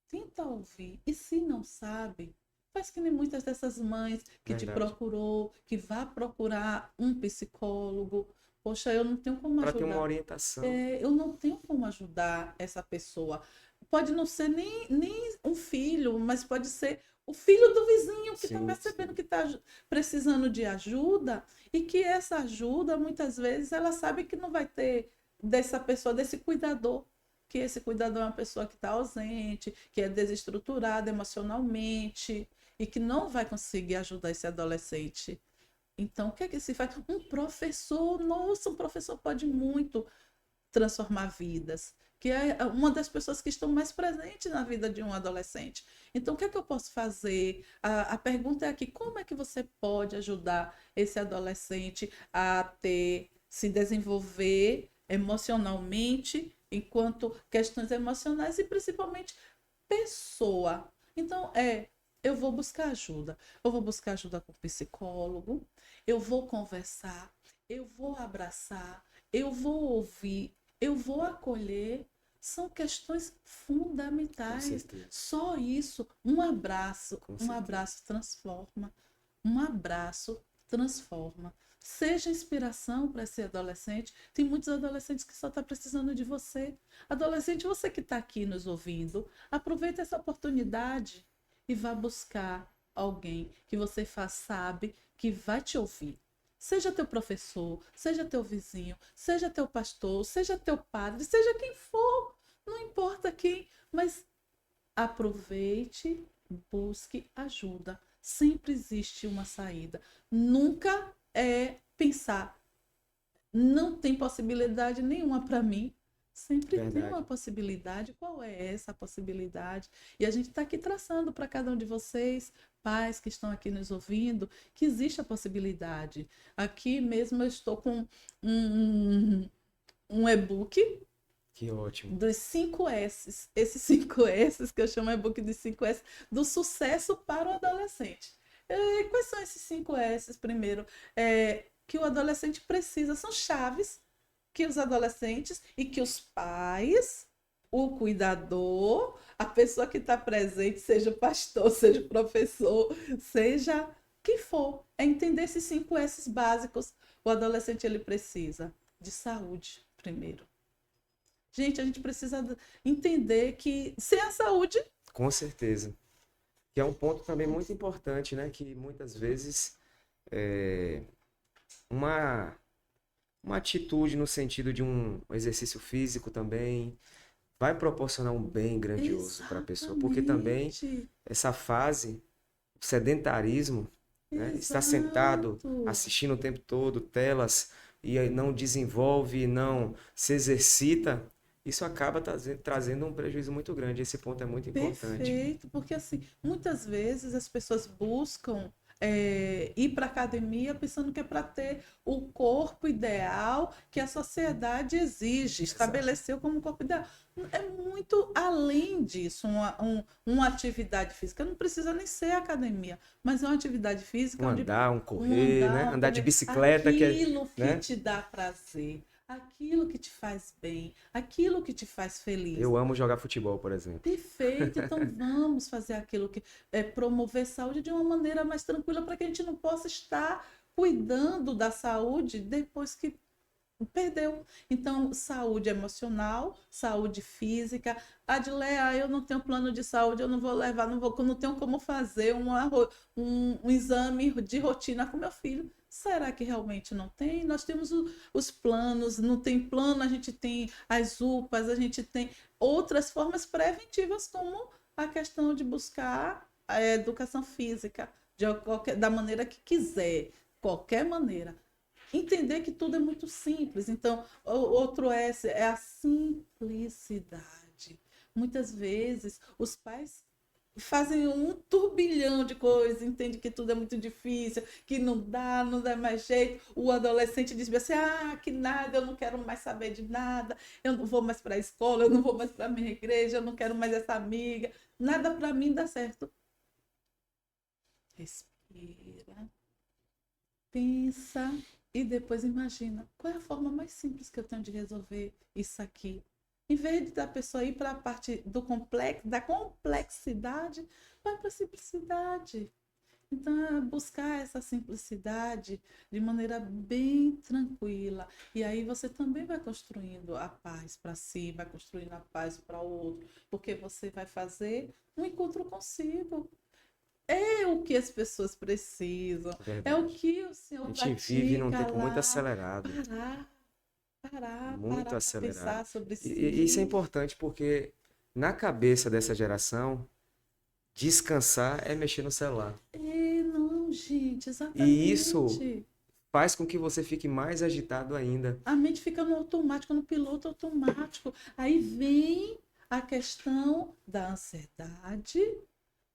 tenta ouvir. E se não sabe, faz que nem muitas dessas mães que te Verdade. procurou, que vá procurar um psicólogo. Poxa, eu não tenho como Para ter uma ajudar. orientação. Eu não tenho como ajudar essa pessoa. Pode não ser nem um filho, mas pode ser o filho do vizinho que está Sim, percebendo sim. que está precisando de ajuda e que essa ajuda, muitas vezes, ela sabe que não vai ter dessa pessoa, desse cuidador, que esse cuidador é uma pessoa que está ausente, que é desestruturada emocionalmente e que não vai conseguir ajudar esse adolescente. Então, o que é que se faz? Um professor, nossa, um professor pode muito transformar vidas, que é uma das pessoas que estão mais presentes na vida de um adolescente. Então, o que é que eu posso fazer? A pergunta é aqui, como é que você pode ajudar esse adolescente a se desenvolver emocionalmente, enquanto questões emocionais e principalmente pessoa. Então, eu vou buscar ajuda. Eu vou buscar ajuda com o psicólogo, eu vou conversar, eu vou abraçar, eu vou ouvir, eu vou acolher, São questões Com fundamentais. certeza. Só isso, Com um certeza. abraço transforma. Um abraço transforma. Seja inspiração para esse adolescente. Tem muitos adolescentes que só estão precisando de você. Adolescente, você que está aqui nos ouvindo, aproveita essa oportunidade e vá buscar alguém que você sabe que vai te ouvir. Seja teu professor, seja teu vizinho, seja teu pastor, seja teu padre, seja quem for, não importa quem, mas aproveite, busque ajuda. Sempre existe uma saída. Nunca é pensar, não tem possibilidade nenhuma para mim. Sempre tem uma Verdade. possibilidade. Qual é essa possibilidade? E a gente está aqui traçando para cada um de vocês, pais que estão aqui nos ouvindo, que existe a possibilidade. Aqui mesmo eu estou com um e-book Que ótimo. dos 5 S's. Esses 5 S's que eu chamo e-book de 5 S do sucesso para o adolescente. Quais são esses 5 S's? Primeiro, que o adolescente precisa, são chaves que os adolescentes e que os pais, o cuidador, a pessoa que está presente, seja o pastor, seja o professor, seja quem for, é entender esses 5 S's básicos. O adolescente ele precisa de saúde primeiro. Gente, a gente precisa entender que sem a saúde. Com certeza. Que é um ponto também muito importante, né? Que muitas vezes uma, uma atitude no sentido de um exercício físico também vai proporcionar um bem grandioso para a pessoa. Porque também Exatamente. essa fase, o sedentarismo, né? Estar sentado, Exato. assistindo o tempo todo, telas, e aí não desenvolve, não se exercita, isso acaba trazendo um prejuízo muito grande. Esse ponto é muito importante. Perfeito, porque assim, muitas vezes as pessoas buscam ir para a academia pensando que é para ter o corpo ideal que a sociedade exige, Exato. estabeleceu como corpo ideal. É muito além disso, uma atividade física. Não precisa nem ser academia, mas é uma atividade física Um onde andar, um correr, né? Andar de bicicleta, que é, aquilo que né? te dá prazer, aquilo que te faz bem, aquilo que te faz feliz. Eu amo jogar futebol, por exemplo. Perfeito, então vamos fazer aquilo que é promover saúde de uma maneira mais tranquila para que a gente não possa estar cuidando da saúde depois que perdeu. Então, saúde emocional, saúde física. Adileia, eu não tenho plano de saúde, eu não vou levar, não tenho como fazer um exame de rotina com meu filho. Será que realmente não tem? Nós temos os planos, não tem plano, a gente tem as UPAs, a gente tem outras formas preventivas, como a questão de buscar a educação física da maneira que quiser, qualquer maneira. Entender que tudo é muito simples. Então, o outro S é a simplicidade. Muitas vezes os pais fazem um turbilhão de coisas, entende que tudo é muito difícil, que não dá mais jeito. O adolescente diz assim: ah, que nada, eu não quero mais saber de nada, eu não vou mais para a escola, eu não vou mais para a minha igreja, eu não quero mais essa amiga, nada para mim dá certo. Respira, pensa e depois imagina qual é a forma mais simples que eu tenho de resolver isso aqui. Em vez da pessoa ir para a parte da complexidade, vai para a simplicidade. Então, é buscar essa simplicidade de maneira bem tranquila. E aí você também vai construindo a paz para si, vai construindo a paz para o outro, porque você vai fazer um encontro consigo. É o que as pessoas precisam. É o Verdade. que o A Senhor gente vive num pratica tempo muito lá. acelerado, Parar, muito parar para acelerado. pensar sobre E isso é si. importante porque na cabeça dessa geração, descansar é mexer no celular. Não, gente, E isso exatamente. faz com que você fique mais agitado ainda. A mente fica no automático, no piloto automático. Aí vem a questão da ansiedade,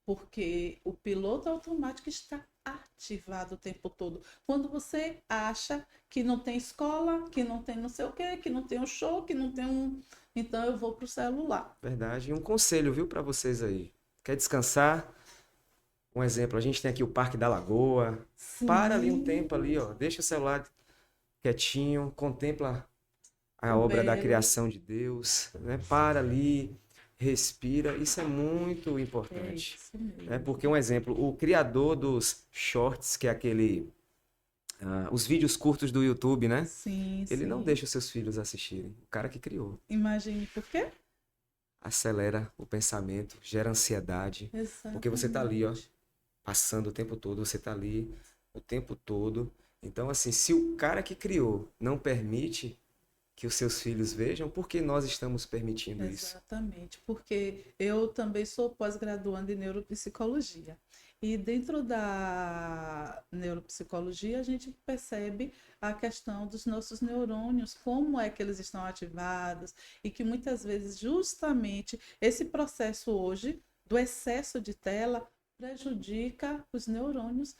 porque o piloto automático está ativado o tempo todo. Quando você acha que não tem escola, que não tem não sei o quê, que não tem um show, que não tem um. Então eu vou para o celular. Verdade. E um conselho, viu, para vocês aí. Quer descansar? Um exemplo, a gente tem aqui o Parque da Lagoa. Para ali um Sim, tempo ali, ó. Deixa o celular quietinho, contempla a O obra da belo. criação de Deus, né? Para ali, respira. Isso é muito É importante, isso né? mesmo. Porque um exemplo, o criador dos shorts, que é os vídeos curtos do YouTube, né? Sim, Ele não sim. deixa os seus filhos assistirem. O cara que criou. Imagine por quê? Acelera o pensamento, gera ansiedade, porque você tá ali, ó, Exatamente. passando o tempo todo, você tá ali o tempo todo. Então, assim, se o cara que criou não permite que os seus filhos vejam, por que nós estamos permitindo isso? Exatamente, porque eu também sou pós-graduanda em neuropsicologia. E dentro da neuropsicologia, a gente percebe a questão dos nossos neurônios, como é que eles estão ativados, e que muitas vezes, justamente, esse processo hoje do excesso de tela prejudica os neurônios,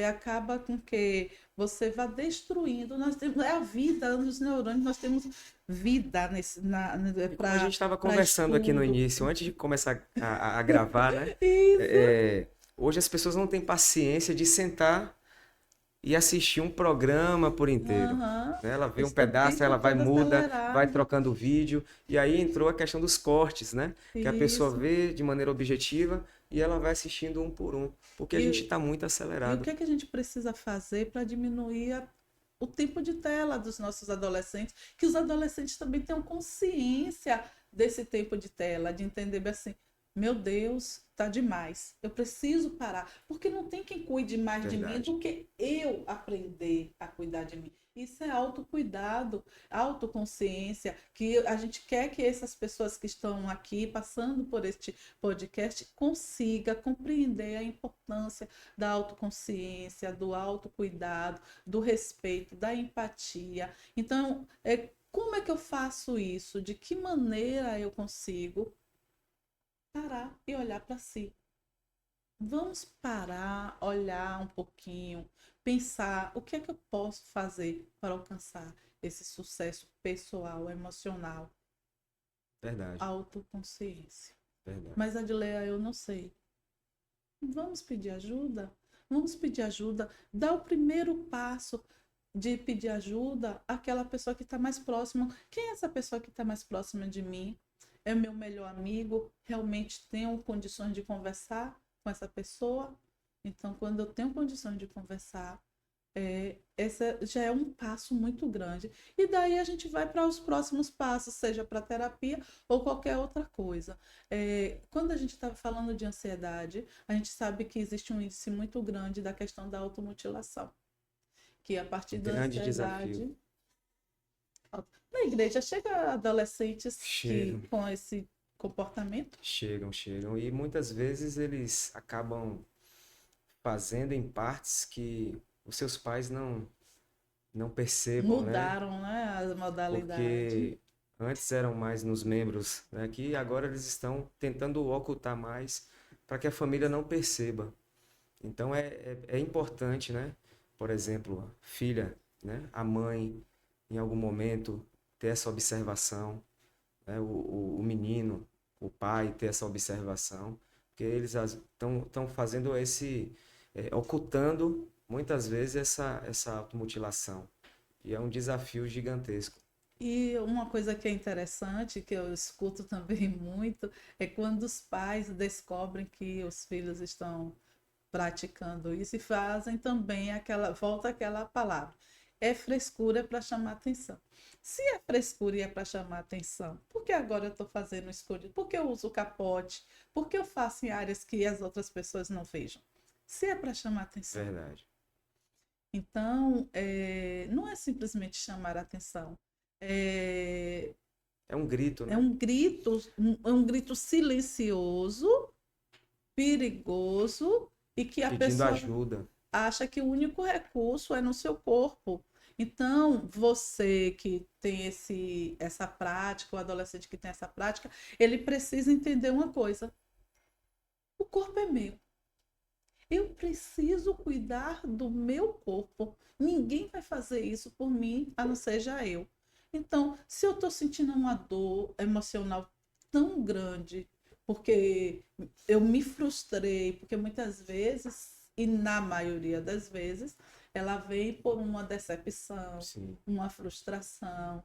acaba com que você vá destruindo. Nós temos, é a vida dos neurônios, nós temos vida E como a gente estava para conversando aqui no estudo. início, antes de começar a gravar, né? Isso. Hoje as pessoas não têm paciência de sentar e assistir um programa por inteiro, Aham. né? Ela vê um Está o pedaço, tempo ela vai, todo muda, vai acelerado. trocando o vídeo, e aí entrou a questão dos cortes, né? Que a pessoa Isso. vê de maneira objetiva e ela vai assistindo um por um, porque a gente E, está muito e o acelerado. que é que a gente precisa fazer para diminuir o tempo de tela dos nossos adolescentes? Que os adolescentes também tenham consciência desse tempo de tela, de entender bem assim, meu Deus, tá demais. Eu preciso parar, porque não tem quem cuide mais de mim Verdade. do que eu aprender a cuidar de mim. Isso é autocuidado, autoconsciência, que a gente quer que essas pessoas que estão aqui passando por este podcast consiga compreender a importância da autoconsciência, do autocuidado, do respeito, da empatia. Então, como é que eu faço isso? De que maneira eu consigo parar e olhar para si? Vamos parar, olhar um pouquinho, pensar o que é que eu posso fazer para alcançar esse sucesso pessoal, emocional, Verdade. autoconsciência. Verdade. Mas, Adileia, eu não sei. Vamos pedir ajuda? Vamos pedir ajuda. Dá o primeiro passo de pedir ajuda àquela pessoa que está mais próxima. Quem é essa pessoa que está mais próxima de mim? É meu melhor amigo? Realmente tenho condições de conversar com essa pessoa? Então, quando eu tenho condições de conversar, essa já é um passo muito grande. E daí a gente vai para os próximos passos, seja para terapia ou qualquer outra coisa. Quando a gente está falando de ansiedade, a gente sabe que existe um índice muito grande da questão da automutilação, que a partir da Grande desafio. ansiedade. Na igreja chega adolescentes que Chegam, com esse comportamento chegam. E muitas vezes eles acabam fazendo em partes que os seus pais não percebam, né? mudaram, né, a modalidade. Porque antes eram mais nos membros, né? Que agora eles estão tentando ocultar mais para que a família não perceba. Então é importante, né? Por exemplo, a filha, né? A mãe, em algum momento, ter essa observação, né? O menino, o pai ter essa observação, porque eles estão fazendo ocultando muitas vezes essa automutilação. E é um desafio gigantesco. E uma coisa que é interessante, que eu escuto também muito, é quando os pais descobrem que os filhos estão praticando isso e fazem também volta aquela palavra. É frescura para chamar atenção. Se é frescura e é para chamar atenção, por que agora eu estou fazendo escondido? Por que eu uso capote? Por que eu faço em áreas que as outras pessoas não vejam? Se é para chamar atenção. Verdade. Então, não é simplesmente chamar atenção. É, É um grito, é né? um grito silencioso, perigoso e que a Pedindo pessoa ajuda. acha que o único recurso é no seu corpo. Então, você que tem essa prática, o adolescente que tem essa prática, ele precisa entender uma coisa: o corpo é meu. Eu preciso cuidar do meu corpo. Ninguém vai fazer isso por mim, a não ser já eu. Então, se eu estou sentindo uma dor emocional tão grande, porque eu me frustrei, porque muitas vezes, e na maioria das vezes, ela vem por uma decepção, Sim. uma frustração,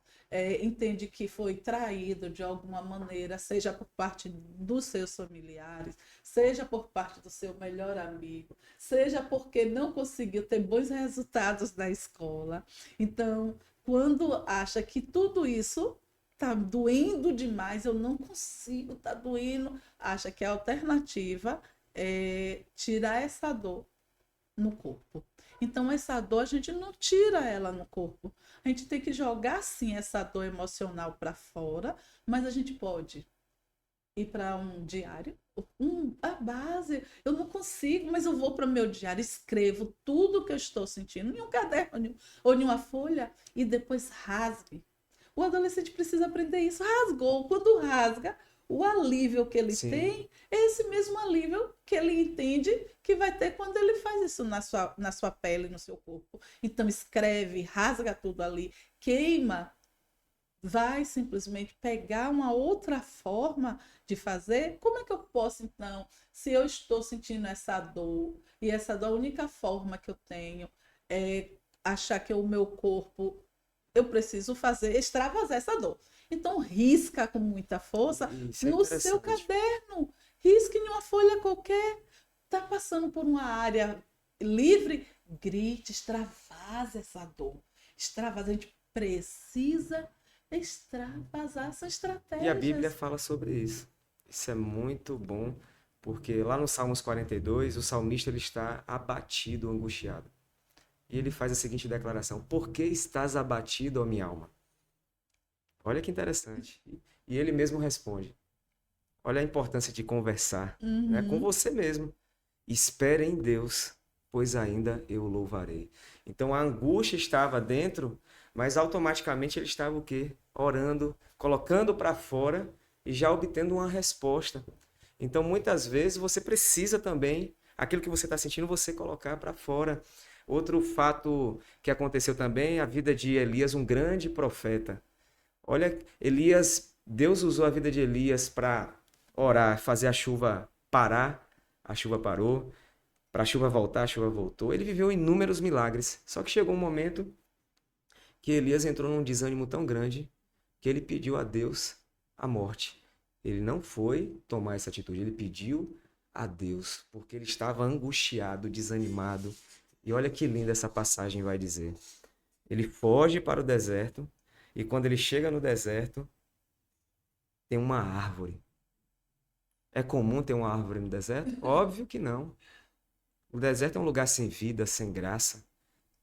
entende que foi traído de alguma maneira, seja por parte dos seus familiares, seja por parte do seu melhor amigo, seja porque não conseguiu ter bons resultados na escola. Então, quando acha que tudo isso tá doendo demais, eu não consigo, tá doendo, acha que a alternativa é tirar essa dor no corpo. Então, essa dor a gente não tira ela no corpo. A gente tem que jogar sim essa dor emocional para fora, mas a gente pode ir para um diário, a base. Eu não consigo, mas eu vou para o meu diário, escrevo tudo que eu estou sentindo em um caderno ou em uma folha e depois rasgue. O adolescente precisa aprender isso. Rasgou. Quando rasga, o alívio que ele Sim. tem é esse mesmo alívio que ele entende que vai ter quando ele faz isso na sua pele, no seu corpo. Então, escreve, rasga tudo ali, queima, vai simplesmente pegar uma outra forma de fazer. Como é que eu posso, então, se eu estou sentindo essa dor, e essa dor, a única forma que eu tenho é achar que o meu corpo eu preciso fazer extravasar essa dor. Então, risca com muita força Isso é no seu interessante. caderno. Risque em uma folha qualquer. Está passando por uma área livre, grite, extravase essa dor. Extravase. A gente precisa extravasar essas E a Bíblia estratégias. fala sobre isso. Isso é muito bom, porque lá no Salmos 42, o salmista ele está abatido, angustiado. E ele faz a seguinte declaração: Por que estás abatido, ó minha alma? Olha que interessante. E ele mesmo responde: Olha a importância de conversar, né, com Uhum. você mesmo. Espere em Deus, pois ainda eu o louvarei. Então a angústia estava dentro, mas automaticamente ele estava o quê? Orando, colocando para fora e já obtendo uma resposta. Então muitas vezes você precisa também, aquilo que você está sentindo, você colocar para fora. Outro fato que aconteceu também, a vida de Elias, um grande profeta. Olha, Elias, Deus usou a vida de Elias para orar, fazer a chuva parar, a chuva parou, para a chuva voltar, a chuva voltou. Ele viveu inúmeros milagres. Só que chegou um momento que Elias entrou num desânimo tão grande que ele pediu a Deus a morte. Ele não foi tomar essa atitude, ele pediu a Deus, porque ele estava angustiado, desanimado. E olha que linda essa passagem vai dizer. Ele foge para o deserto e quando ele chega no deserto, tem uma árvore. É comum ter uma árvore no deserto? Óbvio que não. O deserto é um lugar sem vida, sem graça.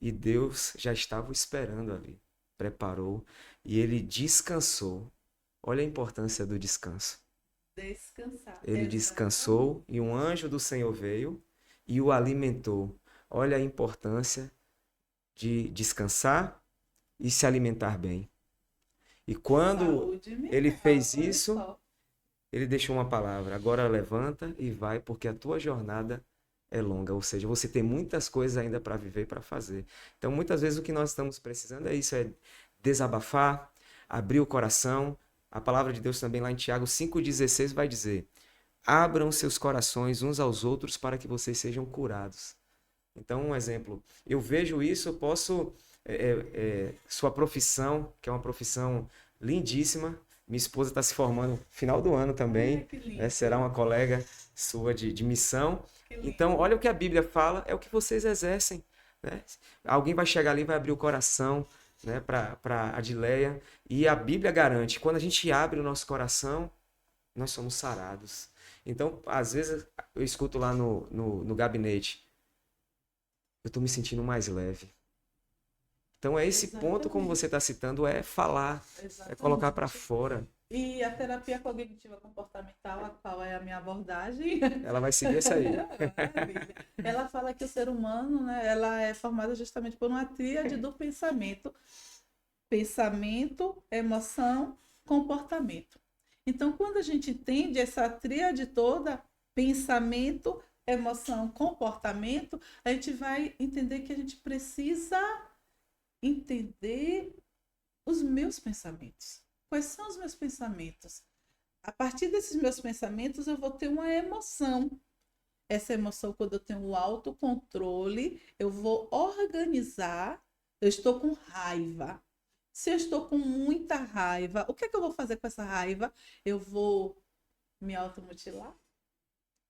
E Deus já estava o esperando ali. Preparou e ele descansou. Olha a importância do descanso. Descansar. Ele Exatamente. descansou e um anjo do Senhor veio e o alimentou. Olha a importância de descansar e se alimentar bem. E quando Saúde ele mental, fez olha isso, só. ele deixou uma palavra: agora levanta e vai, porque a tua jornada é longa. Ou seja, você tem muitas coisas ainda para viver e para fazer. Então, muitas vezes o que nós estamos precisando é isso: é desabafar, abrir o coração. A palavra de Deus também lá em Tiago 5,16 vai dizer: abram seus corações uns aos outros para que vocês sejam curados. Então, um exemplo, eu vejo isso, eu posso. Sua profissão, que é uma profissão lindíssima, minha esposa está se formando no final do ano Ai, também, que né? Será lindo. uma colega sua de missão. Que Então, lindo. olha o que a Bíblia fala, é o que vocês exercem. Né? Alguém vai chegar ali e vai abrir o coração, né, para a Adileia, e a Bíblia garante, quando a gente abre o nosso coração, nós somos sarados. Então, às vezes, eu escuto lá no gabinete, eu estou me sentindo mais leve. Então, é esse ponto, como você Exatamente. está citando, é falar, é colocar para Exatamente. fora. E a terapia cognitiva comportamental, a qual é a minha abordagem, Ela vai seguir essa aí. maravilha. Ela fala que o ser humano, né, ela é formada justamente por uma tríade do pensamento, pensamento, emoção, comportamento. Então, quando a gente entende essa tríade toda, pensamento, emoção, comportamento, a gente vai entender que a gente precisa entender os meus pensamentos. Quais são os meus pensamentos? A partir desses meus pensamentos, eu vou ter uma emoção. Essa emoção, quando eu tenho o autocontrole, eu vou organizar. Eu estou com raiva. Se eu estou com muita raiva, o que é que eu vou fazer com essa raiva? Eu vou me automutilar?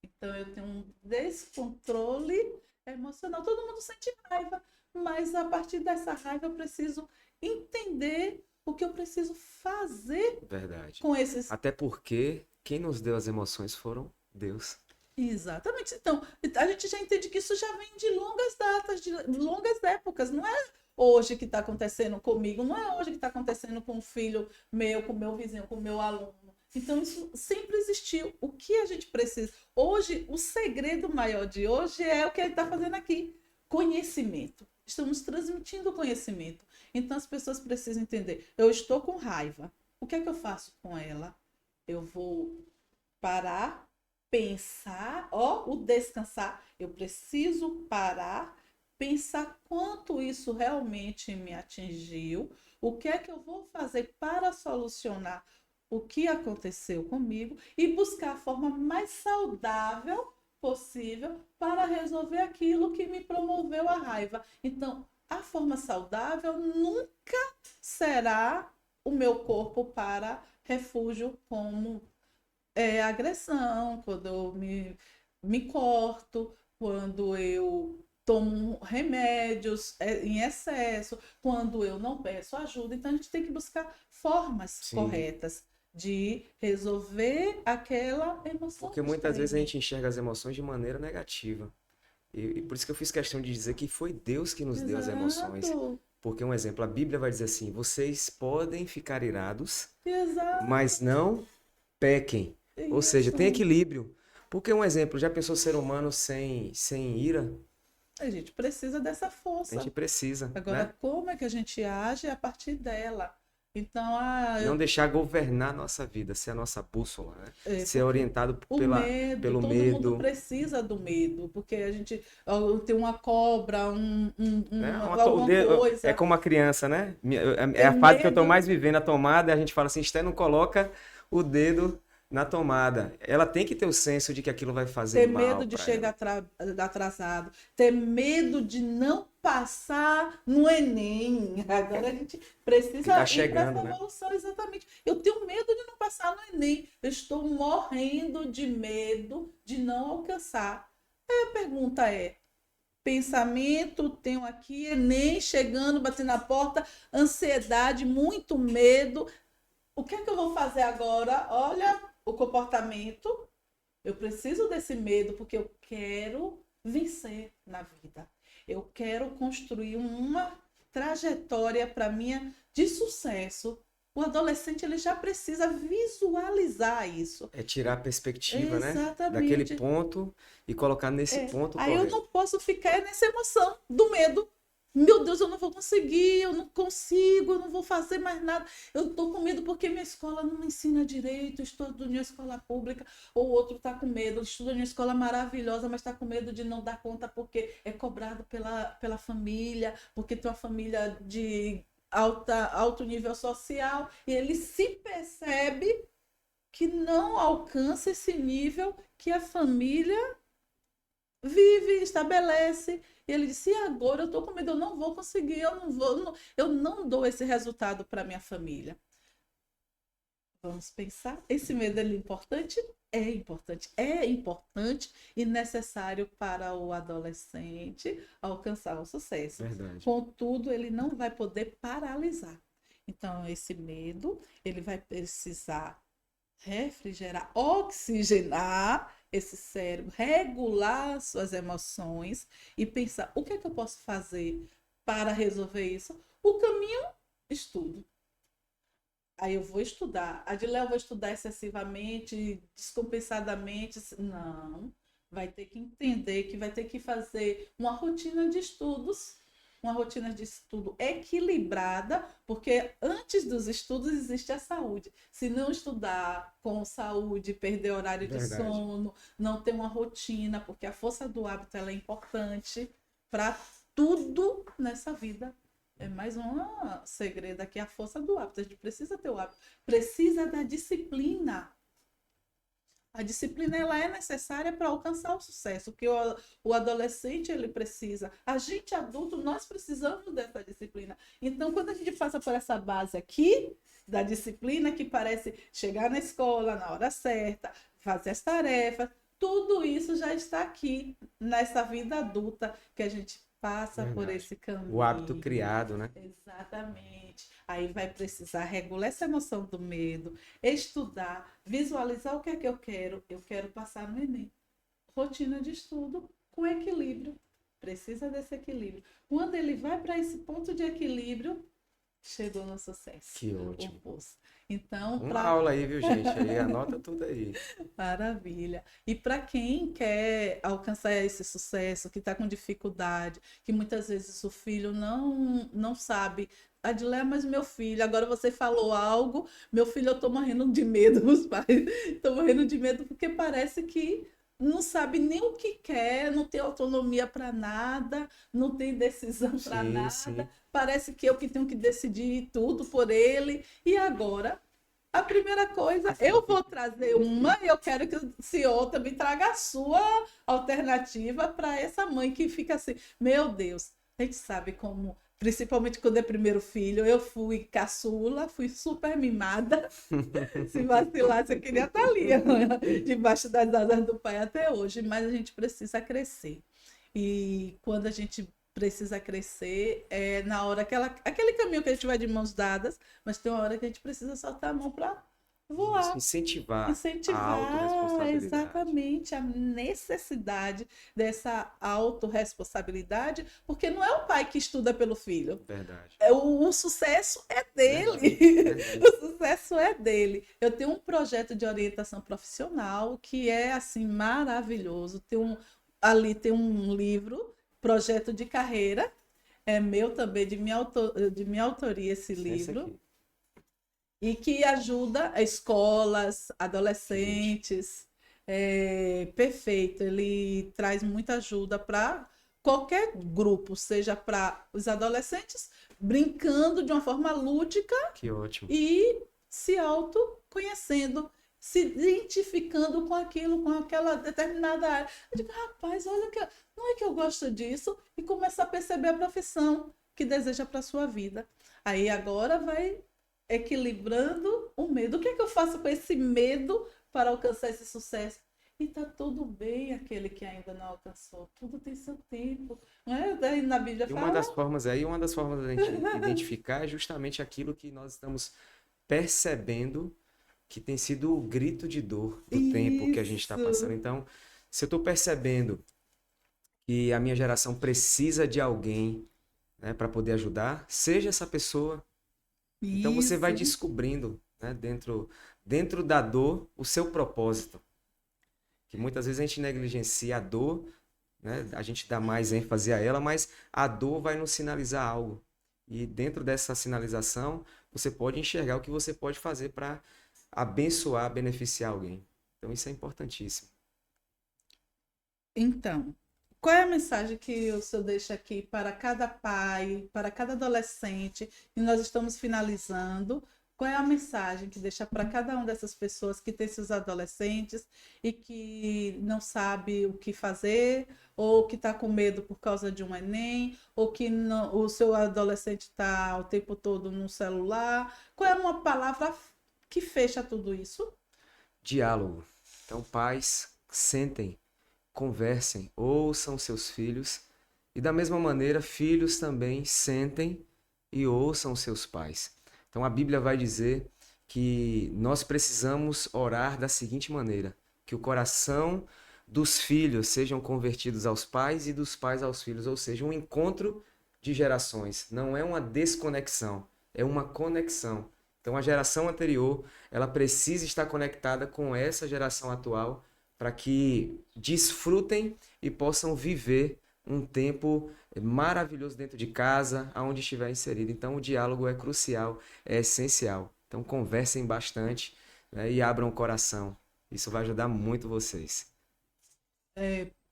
Então, eu tenho um descontrole emocional. Todo mundo sente raiva, mas a partir dessa raiva eu preciso entender o que eu preciso fazer Verdade. com esses. Até porque quem nos deu as emoções foram Deus. Exatamente. Então, a gente já entende que isso já vem de longas datas, de longas épocas. Não é hoje que está acontecendo comigo, não é hoje que está acontecendo com um filho meu, com o meu vizinho, com o meu aluno. Então, isso sempre existiu. O que a gente precisa? Hoje, o segredo maior de hoje é o que ele está fazendo aqui: conhecimento. Estamos transmitindo conhecimento. Então, as pessoas precisam entender. Eu estou com raiva. O que é que eu faço com ela? Eu vou parar, pensar, ó, o descansar. Eu preciso parar, pensar quanto isso realmente me atingiu, o que é que eu vou fazer para solucionar o que aconteceu comigo e buscar a forma mais saudável possível para resolver aquilo que me promoveu a raiva. Então, a forma saudável nunca será o meu corpo para refúgio, como agressão, quando eu me corto, quando eu tomo remédios em excesso, quando eu não peço ajuda. Então, a gente tem que buscar formas Sim. corretas de resolver aquela emoção Porque que está muitas em vezes a mim. gente enxerga as emoções de maneira negativa. E por isso que eu fiz questão de dizer que foi Deus que nos deu as emoções. Exato, Porque, um exemplo, a Bíblia vai dizer assim: vocês podem ficar irados, exato, mas não pequem. Ou seja, tem isso. equilíbrio. Porque, um exemplo, já pensou ser humano sem ira? A gente precisa dessa A gente força. precisa, né? Agora, como é que a gente age a partir dela? Então, Não deixar governar a nossa vida, ser a nossa bússola, né? Ser porque orientado o medo, pelo todo mundo medo, precisa do medo, porque a gente tem uma cobra, né? alguma É coisa, como a criança, né? É tem a fase que eu tô medo, mais vivendo, a tomada, a gente fala assim, Esté, não coloca o dedo na tomada. Ela tem que ter o senso de que aquilo vai fazer ter mal medo de para chegar ela. atrasado, ter medo de não passar no Enem. Agora a gente Que tá precisa ir para essa chegando, né? evolução, exatamente. Eu tenho medo de não passar no Enem, eu estou morrendo de medo de não alcançar. Aí a pergunta é: pensamento, tenho aqui, Enem chegando, batendo na porta, ansiedade, muito medo. O que é que eu vou fazer agora? Olha o comportamento. Eu preciso desse medo porque eu quero vencer na vida. Eu quero construir uma trajetória para minha de sucesso. O adolescente ele já precisa visualizar isso. É tirar a perspectiva, né? Daquele Exatamente. ponto e colocar nesse ponto Aí eu correto. não posso ficar nessa emoção do medo. Meu Deus, eu não vou conseguir, eu não consigo, eu não vou fazer mais nada. Eu estou com medo porque minha escola não me ensina direito, eu estudo em uma escola pública, ou o outro está com medo, estuda em uma escola maravilhosa, mas está com medo de não dar conta porque é cobrado pela família, porque tem uma família de alto nível social, e ele se percebe que não alcança esse nível que a família vive, estabelece. E ele disse: e agora eu estou com medo, eu não vou conseguir, eu não vou, eu não dou esse resultado para minha família. Vamos pensar, esse medo é importante? É importante e necessário para o adolescente alcançar o sucesso. Verdade. Contudo, ele não vai poder paralisar. Então, esse medo, ele vai precisar refrigerar, oxigenar esse cérebro, regular suas emoções e pensar: o que é que eu posso fazer para resolver isso? O caminho, estudo. Aí eu vou estudar. Adilé, eu vou estudar excessivamente, descompensadamente. Não. Vai ter que entender que vai ter que fazer uma rotina de estudos, uma rotina de estudo equilibrada, porque antes dos estudos existe a saúde. Se não estudar com saúde, perder horário de Verdade. sono, não ter uma rotina, porque a força do hábito ela é importante para tudo nessa vida. É mais um segredo aqui, a força do hábito. A gente precisa ter o hábito, precisa da disciplina. A disciplina ela é necessária para alcançar o sucesso, que o adolescente ele precisa. A gente adulto, nós precisamos dessa disciplina. Então, quando a gente passa por essa base aqui, da disciplina, que parece chegar na escola na hora certa, fazer as tarefas, tudo isso já está aqui nessa vida adulta que a gente passa por Verdade. esse caminho. O hábito criado, né? Exatamente. Aí vai precisar regular essa emoção do medo, estudar, visualizar o que é que eu quero. Eu quero passar no Enem. Rotina de estudo com equilíbrio. Precisa desse equilíbrio. Quando ele vai para esse ponto de equilíbrio, chegou no sucesso. Que O ótimo. poço. Então, Uma aula aí, viu, gente? Aí anota tudo aí. maravilha. E para quem quer alcançar esse sucesso, que está com dificuldade, que muitas vezes o filho não sabe. Adilé, mas meu filho, agora você falou algo, meu filho, eu estou morrendo de medo, os pais, estou morrendo de medo porque parece que não sabe nem o que quer, não tem autonomia para nada, não tem decisão para Sim, nada, sim. parece que eu que tenho que decidir tudo por ele. E agora? A primeira coisa, eu vou trazer uma e eu quero que o senhor também traga a sua alternativa para essa mãe que fica assim, meu Deus, a gente sabe como, principalmente quando é primeiro filho, eu fui caçula, fui super mimada, se vacilasse eu queria estar ali, debaixo das asas do pai até hoje, mas a gente precisa crescer. E quando a gente precisa crescer, é na hora aquele caminho que a gente vai de mãos dadas, mas tem uma hora que a gente precisa soltar a mão para Isso, voar, incentivar a incentivar autorresponsabilidade. exatamente a necessidade dessa autorresponsabilidade, porque não é o pai que estuda pelo filho. Verdade. O sucesso é Verdade. dele. Verdade. O sucesso é dele. Eu tenho um projeto de orientação profissional que é assim maravilhoso. Ali tem um livro, projeto de carreira, é meu também, de minha autoria esse Esse livro, aqui. e que ajuda escolas, Gente. adolescentes. Perfeito, ele traz muita ajuda para qualquer grupo, seja para os adolescentes brincando de uma forma lúdica Que ótimo. e se autoconhecendo, se identificando com aquilo, com aquela determinada área. Eu digo, rapaz, olha que não é que eu gosto disso, e começar a perceber a profissão que deseja para a sua vida. Aí agora vai equilibrando o medo. O que é que eu faço com esse medo para alcançar esse sucesso? E tá tudo bem aquele que ainda não alcançou. Tudo tem seu tempo. Não é? Daí na Bíblia E uma das fala. formas aí, uma das formas da gente identificar é justamente aquilo que nós estamos percebendo que tem sido o grito de dor do tempo que a gente está passando. Isso. Então, se eu estou percebendo que a minha geração precisa de alguém, né, para poder ajudar, seja essa pessoa. Então você vai Isso. descobrindo, né, dentro da dor o seu propósito. Que muitas vezes a gente negligencia a dor, né, a gente dá mais ênfase a ela, mas a dor vai nos sinalizar algo. E dentro dessa sinalização, você pode enxergar o que você pode fazer para abençoar, beneficiar alguém. Então isso é importantíssimo. Então, qual é a mensagem que o senhor deixa aqui para cada pai, para cada adolescente? E nós estamos finalizando. Qual é a mensagem que deixa para cada uma dessas pessoas que tem seus adolescentes e que não sabe o que fazer, ou que está com medo por causa de um Enem, ou que o seu adolescente está o tempo todo no celular? Qual é uma palavra que fecha tudo isso? Diálogo. Então, pais, sentem, conversem, ouçam seus filhos. E da mesma maneira, filhos também sentem e ouçam seus pais. Então a Bíblia vai dizer que nós precisamos orar da seguinte maneira: que o coração dos filhos sejam convertidos aos pais e dos pais aos filhos, ou seja, um encontro de gerações. Não é uma desconexão, é uma conexão. Então a geração anterior, ela precisa estar conectada com essa geração atual para que desfrutem e possam viver um tempo maravilhoso dentro de casa, aonde estiver inserido. Então, o diálogo é crucial, é essencial. Então, conversem bastante, né, e abram o coração. Isso vai ajudar muito vocês.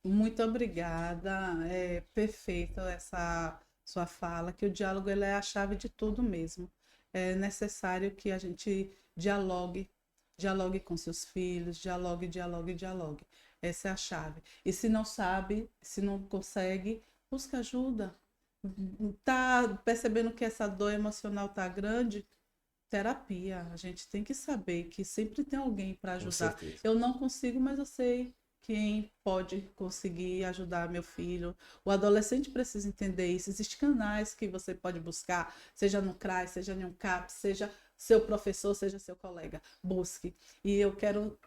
Muito obrigada. É perfeita essa sua fala, que o diálogo ele é a chave de tudo mesmo. É necessário que a gente dialogue Dialogue com seus filhos, dialogue, dialogue, dialogue. Essa é a chave. E se não sabe, se não consegue, busca ajuda. Tá percebendo que essa dor emocional tá grande? Terapia. A gente tem que saber que sempre tem alguém para Com ajudar. certeza. Eu não consigo, mas eu sei quem pode conseguir ajudar meu filho. O adolescente precisa entender isso. Existem canais que você pode buscar, seja no CRAS, seja em um CAP, seja seu professor, seja seu colega. Busque. E eu quero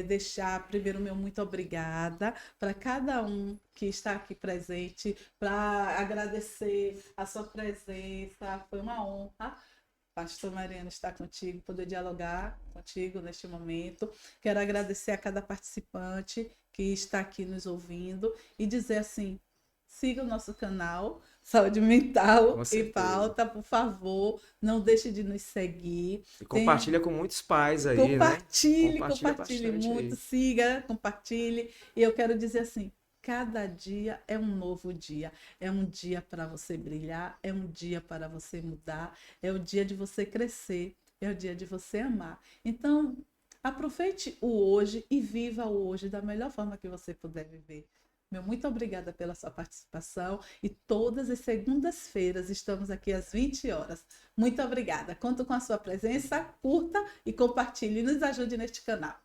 deixar primeiro meu muito obrigada para cada um que está aqui presente, para agradecer a sua presença. Foi uma honra. Pastor Mariano está contigo, poder dialogar contigo neste momento. Quero agradecer a cada participante que está aqui nos ouvindo e dizer assim, siga o nosso canal Saúde Mental Com em certeza. Pauta, por favor, não deixe de nos seguir. E compartilha com muitos pais aí, né? Compartilhe, Compartilha compartilhe bastante muito, aí. siga, compartilhe. E eu quero dizer assim, cada dia é um novo dia. É um dia para você brilhar, é um dia para você mudar, é o dia de você crescer, é o dia de você amar. Então, aproveite o hoje e viva o hoje da melhor forma que você puder viver. Meu muito obrigada pela sua participação e todas as segundas-feiras estamos aqui às 20 horas. Muito obrigada. Conto com a sua presença, curta e compartilhe e nos ajude neste canal.